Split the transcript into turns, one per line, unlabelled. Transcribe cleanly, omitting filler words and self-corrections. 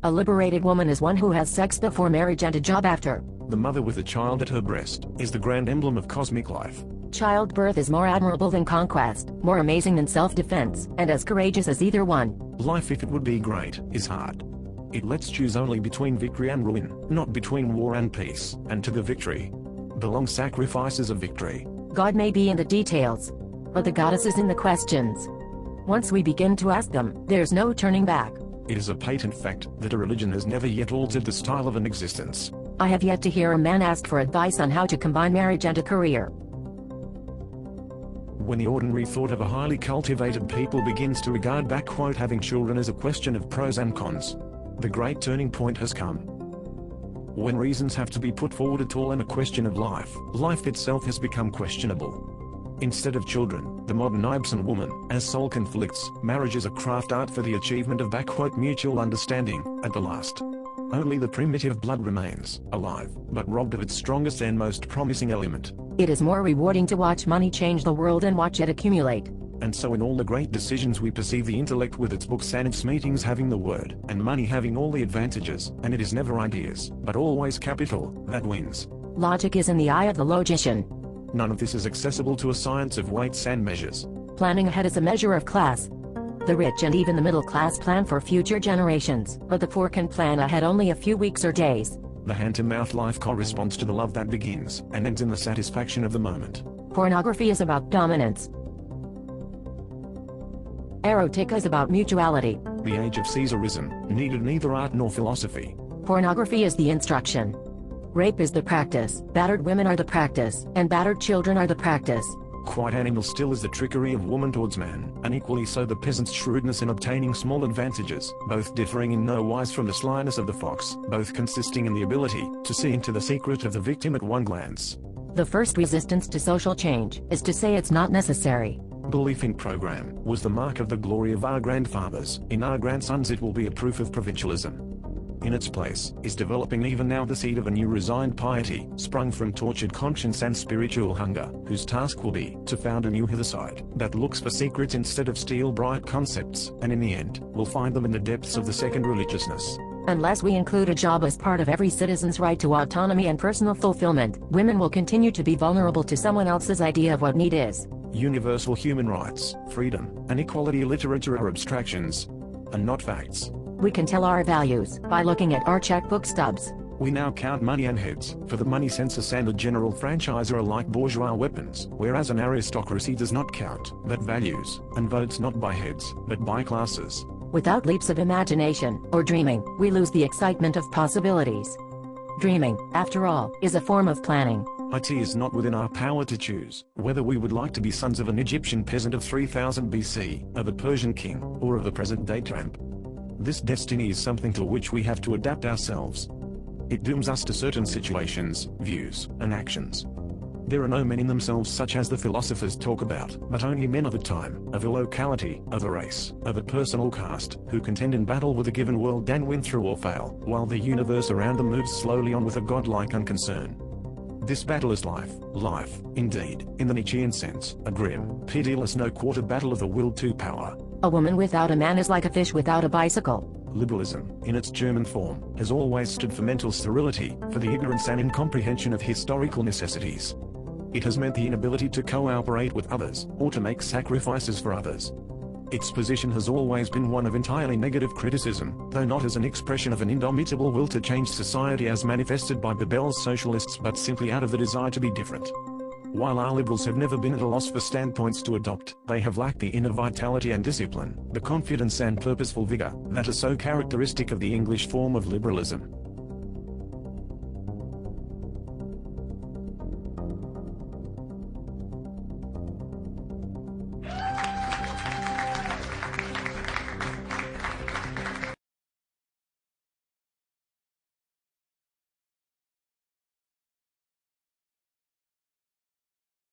A liberated woman is one who has sex before marriage and a job after.
The mother with a child at her breast is the grand emblem of cosmic life.
Childbirth is more admirable than conquest, more amazing than self-defense, and as courageous as either one.
Life, if it would be great, is hard. It lets choose only between victory and ruin, not between war and peace, and to the victory belong sacrifices of victory.
God may be in the details, but the goddess is in the questions. Once we begin to ask them, there's no turning back.
It is a patent fact that a religion has never yet altered the style of an existence.
I have yet to hear a man ask for advice on how to combine marriage and a career.
When the ordinary thought of a highly cultivated people begins to regard having children as a question of pros and cons, the great turning point has come. When reasons have to be put forward at all and a question of life itself has become questionable. Instead of children, the modern Ibsen woman, as soul conflicts, marriage is a craft art for the achievement of mutual understanding, at the last. Only the primitive blood remains, alive, but robbed of its strongest and most promising element.
It is more rewarding to watch money change the world and watch it accumulate.
And so in all the great decisions we perceive the intellect with its books and its meetings having the word, and money having all the advantages, and it is never ideas, but always capital, that wins.
Logic is in the eye of the logician.
None of this is accessible to a science of weights and measures.
Planning ahead is a measure of class. The rich and even the middle class plan for future generations, but the poor can plan ahead only a few weeks or days.
The hand-to-mouth life corresponds to the love that begins and ends in the satisfaction of the moment.
Pornography is about dominance. Erotica is about mutuality.
The age of Caesarism needed neither art nor philosophy.
Pornography is the instruction. Rape is the practice, battered women are the practice, and battered children are the practice.
Quite animal still is the trickery of woman towards man, and equally so the peasant's shrewdness in obtaining small advantages, both differing in no wise from the slyness of the fox, both consisting in the ability to see into the secret of the victim at one glance.
The first resistance to social change is to say it's not necessary.
Belief in program was the mark of the glory of our grandfathers. In our grandsons it will be a proof of provincialism. In its place is developing even now the seed of a new resigned piety, sprung from tortured conscience and spiritual hunger, whose task will be to found a new hither-side that looks for secrets instead of steel-bright concepts, and in the end, will find them in the depths of the second religiousness.
Unless we include a job as part of every citizen's right to autonomy and personal fulfillment, women will continue to be vulnerable to someone else's idea of what need is.
Universal human rights, freedom, and equality literature are abstractions, and not facts.
We can tell our values by looking at our checkbook stubs.
We now count money and heads, for the money census and the general franchise are alike bourgeois weapons, whereas an aristocracy does not count, but values, and votes not by heads, but by classes.
Without leaps of imagination, or dreaming, we lose the excitement of possibilities. Dreaming, after all, is a form of planning.
It is not within our power to choose whether we would like to be sons of an Egyptian peasant of 3000 BC, of a Persian king, or of a present-day tramp. This destiny is something to which we have to adapt ourselves. It dooms us to certain situations, views, and actions. There are no men in themselves such as the philosophers talk about, but only men of a time, of a locality, of a race, of a personal caste, who contend in battle with a given world and win through or fail, while the universe around them moves slowly on with a godlike unconcern. This battle is life, indeed, in the Nietzschean sense, a grim, pitiless no-quarter battle of the will to power.
A woman without a man is like a fish without a bicycle.
Liberalism, in its German form, has always stood for mental sterility, for the ignorance and incomprehension of historical necessities. It has meant the inability to cooperate with others, or to make sacrifices for others. Its position has always been one of entirely negative criticism, though not as an expression of an indomitable will to change society as manifested by Bebel's socialists, but simply out of the desire to be different. While our liberals have never been at a loss for standpoints to adopt, they have lacked the inner vitality and discipline, the confidence and purposeful vigor, that are so characteristic of the English form of liberalism.